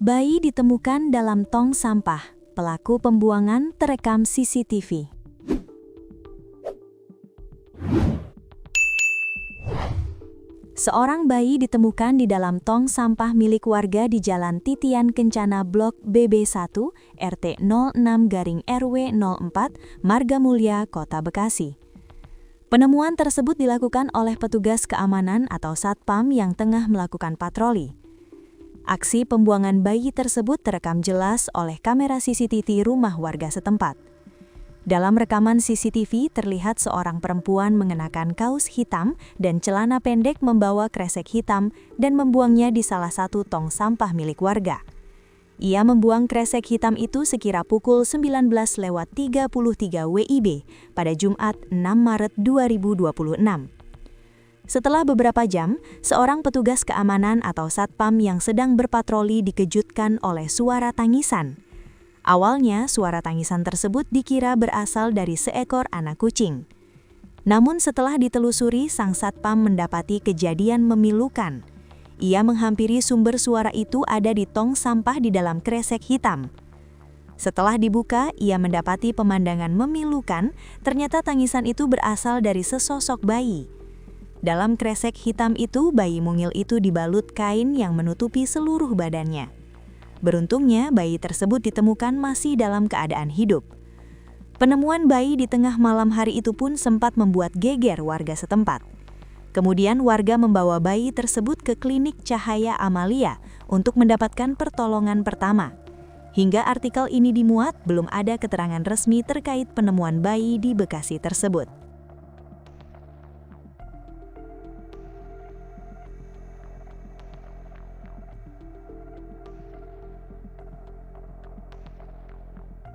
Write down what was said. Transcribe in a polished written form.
Bayi ditemukan dalam tong sampah. Pelaku pembuangan terekam CCTV. Seorang bayi ditemukan di dalam tong sampah milik warga di Jalan Titian Kencana Blok BB1, RT 06/RW04, Margamulya, Kota Bekasi. Penemuan tersebut dilakukan oleh petugas keamanan atau Satpam yang tengah melakukan patroli. Aksi pembuangan bayi tersebut terekam jelas oleh kamera CCTV rumah warga setempat. Dalam rekaman CCTV terlihat seorang perempuan mengenakan kaos hitam dan celana pendek membawa kresek hitam dan membuangnya di salah satu tong sampah milik warga. Ia membuang kresek hitam itu sekira pukul 19.33 WIB pada Jumat 6 Maret 2026. Setelah beberapa jam, seorang petugas keamanan atau Satpam yang sedang berpatroli dikejutkan oleh suara tangisan. Awalnya, suara tangisan tersebut dikira berasal dari seekor anak kucing. Namun setelah ditelusuri, sang Satpam mendapati kejadian memilukan. Ia menghampiri sumber suara itu ada di tong sampah di dalam kresek hitam. Setelah dibuka, ia mendapati pemandangan memilukan, ternyata tangisan itu berasal dari sesosok bayi. Dalam kresek hitam itu, bayi mungil itu dibalut kain yang menutupi seluruh badannya. Beruntungnya, bayi tersebut ditemukan masih dalam keadaan hidup. Penemuan bayi di tengah malam hari itu pun sempat membuat geger warga setempat. Kemudian warga membawa bayi tersebut ke klinik Cahaya Amalia untuk mendapatkan pertolongan pertama. Hingga artikel ini dimuat, belum ada keterangan resmi terkait penemuan bayi di Bekasi tersebut.